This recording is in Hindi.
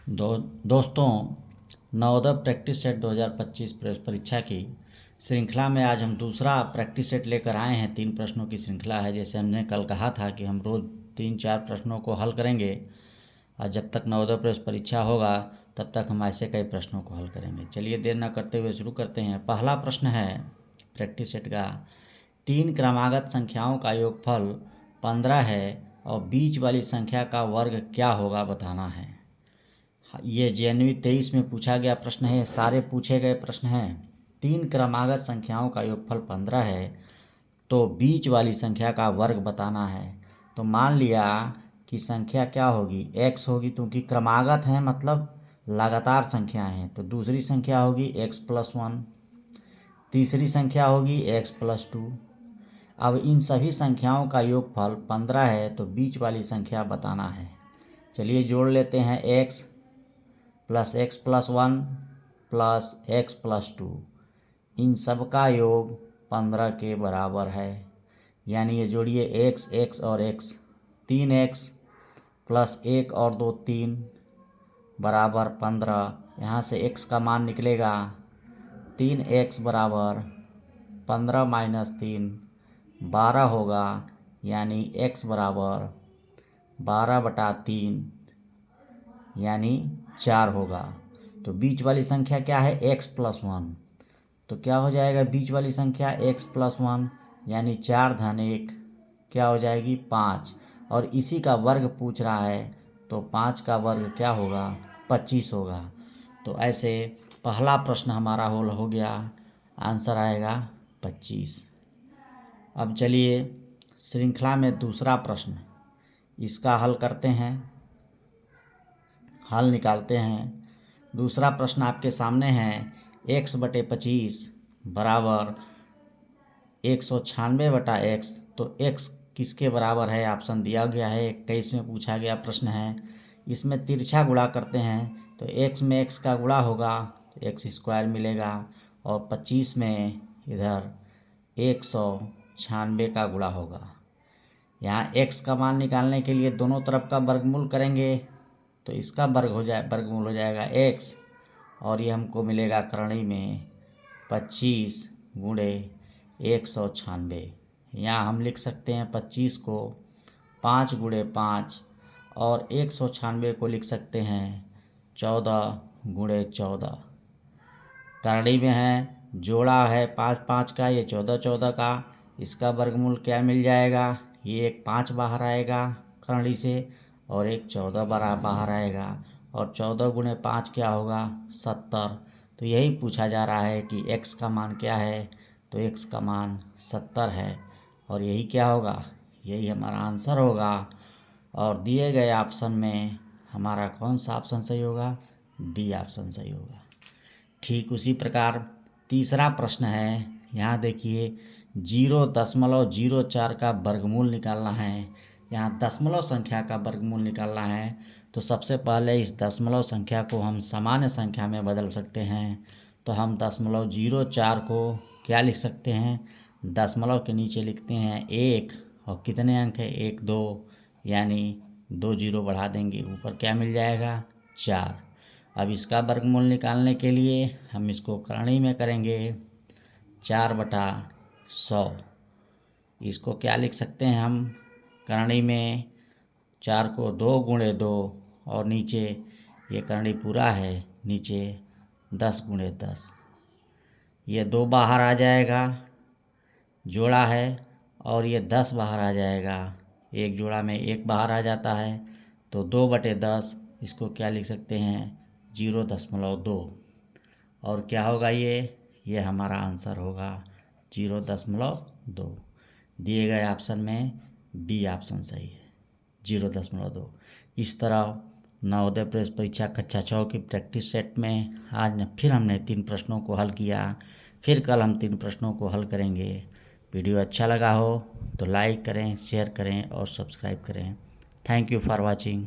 दोस्तों, नवोदय प्रैक्टिस सेट 2025 परीक्षा की श्रृंखला में आज हम दूसरा प्रैक्टिस सेट लेकर आए हैं। 3 प्रश्नों की श्रृंखला है। जैसे हमने कल कहा था कि हम रोज़ 3-4 प्रश्नों को हल करेंगे और जब तक नवोदय प्रवेश परीक्षा होगा तब तक हम ऐसे कई प्रश्नों को हल करेंगे। चलिए देर न करते हुए शुरू करते हैं। पहला प्रश्न है प्रैक्टिस सेट का, 3 क्रमागत संख्याओं का योगफल 15 है और बीच वाली संख्या का वर्ग क्या होगा बताना है। ये जनवरी 23 में पूछा गया प्रश्न है। सारे पूछे गए प्रश्न हैं। 3 क्रमागत संख्याओं का योगफल 15 है तो बीच वाली संख्या का वर्ग बताना है। तो मान लिया कि संख्या क्या होगी, x होगी, क्योंकि क्रमागत है मतलब लगातार संख्याएं हैं। तो दूसरी संख्या होगी x+1, तीसरी संख्या होगी x+2। अब इन सभी संख्याओं का योगफल 15 है तो बीच वाली संख्या बताना है। चलिए जोड़ लेते हैं, x plus x+1 plus x+2, इन सब का योग 15 के बराबर है। यानी ये जोड़िए x और x, 3x प्लस 1 और 2 3 बराबर 15। यहाँ से x का मान निकलेगा 3x बराबर 15 माइनस 3 12 होगा। यानी x बराबर 12/3 यानी 4 होगा। तो बीच वाली संख्या क्या है, x+1। तो क्या हो जाएगा बीच वाली संख्या x+1 यानी 4 धन 1 क्या हो जाएगी 5। और इसी का वर्ग पूछ रहा है तो 5 का वर्ग क्या होगा 25 होगा। तो ऐसे पहला प्रश्न हमारा हल हो गया, आंसर आएगा 25। अब चलिए श्रृंखला में दूसरा प्रश्न, इसका हल करते हैं, हल निकालते हैं। दूसरा प्रश्न आपके सामने है, x/25 बराबर 196/x। तो x किसके बराबर है, ऑप्शन दिया गया है। 21 में पूछा गया प्रश्न है। इसमें तिरछा गुणा करते हैं तो x में x का गुणा होगा तो x² मिलेगा और 25 में इधर 196 का गुणा होगा। यहाँ x का मान निकालने के लिए दोनों तरफ का वर्गमूल करेंगे तो इसका वर्गमूल हो जाएगा x और ये हमको मिलेगा करणी में 25 गुणे 196। यहाँ हम लिख सकते हैं 25 को 5 गुणे 5 और 196 को लिख सकते हैं 14 गुणे 14। करणी में है, जोड़ा है 5 5 का, ये 14 14 का। इसका वर्गमूल क्या मिल जाएगा, ये एक 5 बाहर आएगा करणी से और एक 14 बाहर आएगा और 14 गुणे 5 क्या होगा 70। तो यही पूछा जा रहा है कि x का मान क्या है, तो x का मान 70 है और यही क्या होगा, यही हमारा आंसर होगा। और दिए गए ऑप्शन में हमारा कौन सा ऑप्शन सही होगा, डी ऑप्शन सही होगा। ठीक उसी प्रकार तीसरा प्रश्न है। यहाँ देखिए 0.04 का वर्गमूल निकालना है। यहाँ दशमलव संख्या का वर्गमूल निकालना है तो सबसे पहले इस दशमलव संख्या को हम सामान्य संख्या में बदल सकते हैं। तो हम 0.04 को क्या लिख सकते हैं, दशमलव के नीचे लिखते हैं 1 और कितने अंक है 1 2 यानी 2 0 बढ़ा देंगे, ऊपर क्या मिल जाएगा 4। अब इसका वर्गमूल निकालने के लिए हम इसको करणी में करेंगे 4/100। इसको क्या लिख सकते हैं हम, करणी में 4 को 2 गुणे 2 और नीचे ये करणी पूरा है, नीचे 10 गुणे 10। ये 2 बाहर आ जाएगा, जोड़ा है, और ये 10 बाहर आ जाएगा, एक जोड़ा में 1 बाहर आ जाता है तो 2/10। इसको क्या लिख सकते हैं 0.2 और क्या होगा ये हमारा आंसर होगा 0.2। दिए गए ऑप्शन में बी ऑप्शन सही है, 0.2। इस तरह नवोदय प्रवेश परीक्षा कक्षा 6 की प्रैक्टिस सेट में आज फिर हमने 3 प्रश्नों को हल किया। फिर कल हम 3 प्रश्नों को हल करेंगे। वीडियो अच्छा लगा हो तो लाइक करें, शेयर करें और सब्सक्राइब करें। Thank you for watching.